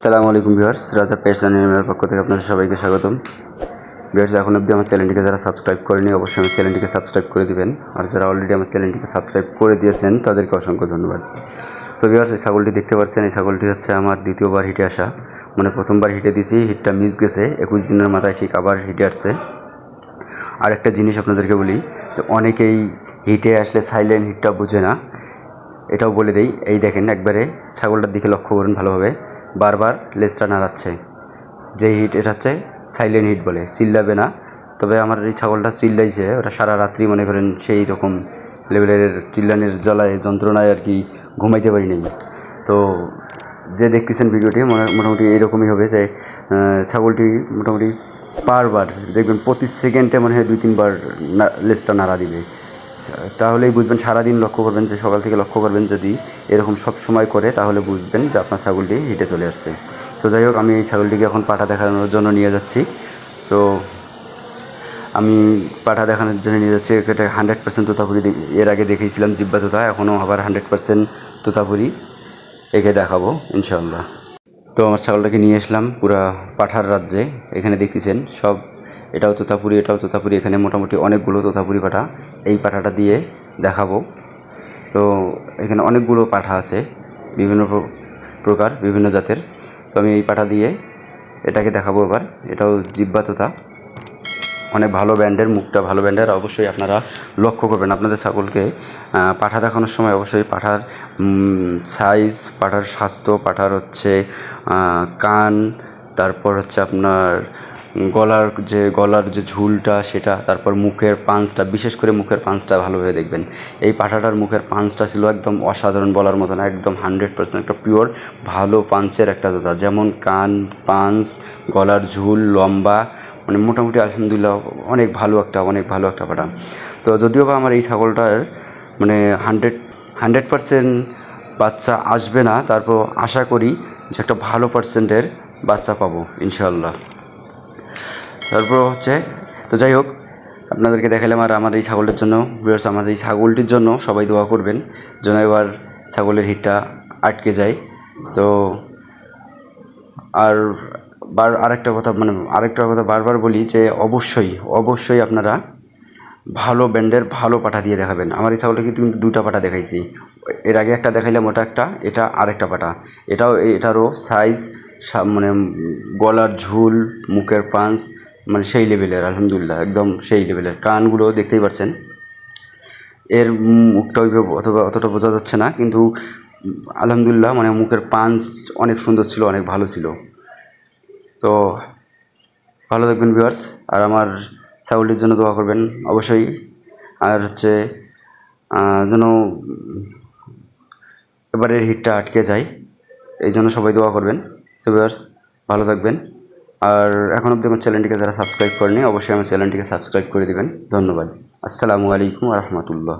আসসালামু আলাইকুম ভিউয়ার্স, রাজা পেটস অ্যান্ড এনিম্যালের পক্ষ থেকে আপনাদের সবাইকে স্বাগতম। ভিউয়ার্স, এখন অবধি আমার চ্যানেলটিকে যারা সাবস্ক্রাইব করেনি অবশ্যই আমার চ্যানেলটিকে সাবস্ক্রাইব করে দিবেন, আর যারা অলরেডি আমার চ্যানেলটিকে সাবস্ক্রাইব করে দিয়েছেন তাদেরকে অসংখ্য ধন্যবাদ। তো ভিউয়ার্স, এই ছাগলটি দেখতে পাচ্ছেন, এই ছাগলটি হচ্ছে আমার দ্বিতীয়বার হিটে আসা। মানে প্রথমবার হিটে দিয়েছি, হিটটা মিস গেছে, 21 দিনের মাথায় ঠিক আবার হিটে আসছে। আর একটা জিনিস আপনাদেরকে বলি, তো অনেকেই হিটে আসলে সাইলেন্ট হিটটা বোঝে না, এটাও বলে দেই। এই দেখেন, একবারে ছাগলটার দিকে লক্ষ্য করুন ভালোভাবে, বারবার লেজটা নাড়াচ্ছে। যে হিট, এটা হচ্ছে সাইলেন্ট হিট বলে, চিল্লাবে না। তবে আমার এই ছাগলটা চিল্লাইছে, ওটা সারা রাত্রি মনে করেন সেই রকম লেভেলের চিল্লানির জ্বালায় যন্ত্রণায় আর কি ঘুমাইতে পারি নাই। তো যে দেখতেছেন ভিডিওটি মোটামুটি এইরকমই হবে, যে ছাগলটি মোটামুটি বারবার দেখবেন প্রতি সেকেন্ডে মনে হয় 2-3 বার লেজটা নাড়া দিবে। তাহলেই বুঝবেন, সারাদিন লক্ষ্য করবেন, যে সকাল থেকে লক্ষ্য করবেন, যদি এরকম সব সময় করে তাহলে বুঝবেন যে আপনার ছাগলটি হিটে চলে আসছে। তো যাই হোক, আমি এই ছাগলটিকে এখন পাঠা দেখানোর জন্য নিয়ে যাচ্ছি। তো আমি পাঠা দেখানোর জন্য নিয়ে যাচ্ছি, এটা 100% তোতাপুরি এর আগে দেখিয়েছিলাম, জিব্বা তোতা, এখনও আবার 100% তোতাপুরি একে দেখাবো ইনশাআল্লাহ। তো আমার ছাগলটাকে নিয়ে আসলাম পুরা পাঠার রাজ্যে। এখানে দেখতেছেন সব, এটাও তোতাপুরি, এটাও তোতাপুরি, এখানে মোটামুটি অনেকগুলো তোতাপুরি পাঠা। এই পাঠাটা দিয়ে দেখাবো। তো এখানে অনেকগুলো পাঠা আছে, বিভিন্ন প্রকার, বিভিন্ন জাতের। তো আমি এই পাঠা দিয়ে এটাকে দেখাবো এবার। এটাও জিব্বা তোতা, অনেক ভালো ব্র্যান্ডের, মুখটা ভালো ব্র্যান্ডের। অবশ্যই আপনারা লক্ষ্য করবেন আপনাদের ছাগলকে পাঠা দেখানোর সময়, অবশ্যই পাঠার সাইজ, পাঠার স্বাস্থ্য, পাঠার হচ্ছে কান, তারপর হচ্ছে আপনার গলার যে ঝুলটা সেটা, তারপর মুখের পাঞ্চটা, বিশেষ করে মুখের পাঞ্চটা ভালোভাবে দেখবেন। এই পাঠাটার মুখের পাঞ্চটা ছিল একদম অসাধারণ বলার মতো না, একদম 100% একটা পিওর ভালো পাঞ্চের একটা দাদা। যেমন কান, পাঞ্চ, গলার ঝুল, লম্বা, মানে মোটামুটি আলহামদুলিল্লাহ অনেক ভালো একটা পাঠা। তো যদিও বা আমার এই ছাগলটার মানে 100% বাচ্চা আসবে না, তারপর আশা করি যে একটা ভালো পার্সেন্টের বাচ্চা পাবো ইনশাআল্লাহ। তারপর হচ্ছে, তো যাই হোক, আপনাদেরকে দেখালাম। আর আমার এই ছাগলটার জন্য, ভিউয়ার্স, আমার এই ছাগলটির জন্য সবাই দোয়া করবেন যেন এবার ছাগলের হিটটা আটকে যায়। তো আর আরেকটা কথা বারবার বলি, যে অবশ্যই আপনারা ভালো ব্র্যান্ডের ভালো পাঠা দিয়ে দেখাবেন। আমার এই ছাগলটাকে কিন্তু 2টা পাঠা দেখাইছি, এর আগে একটা দেখাইলাম, ওটা একটা, এটা আরেকটা পাঠা। এটারও সাইজ, মানে গলার ঝুল, মুখের পাঞ্চ, মানে সেই লেভেলের, আলহামদুলিল্লাহ একদম সেই লেভেলের। কানগুলো দেখতেই পাচ্ছেন, এর মুখটা অতটা বোঝা যাচ্ছে না, কিন্তু আলহামদুলিল্লাহ মানে মুখের পাঞ্চ অনেক সুন্দর ছিল, অনেক ভালো ছিল। তো ভালো থাকবেন ভিউয়ার্স, আর আমার ছাগলটির জন্য দোয়া করবেন অবশ্যই। আর হচ্ছে যেন এবারের হিটটা আটকে যায়, এই জন্য সবাই দোয়া করবেন। সো ভিউয়ার্স, ভালো থাকবেন। আর এখন অবধি আমার চ্যানেলটিকে যারা সাবস্ক্রাইব করেনি অবশ্যই আমার চ্যানেলটিকে সাবস্ক্রাইব করে দেবেন। ধন্যবাদ। আসসালামু আলাইকুম ওয়া রাহমাতুল্লাহ।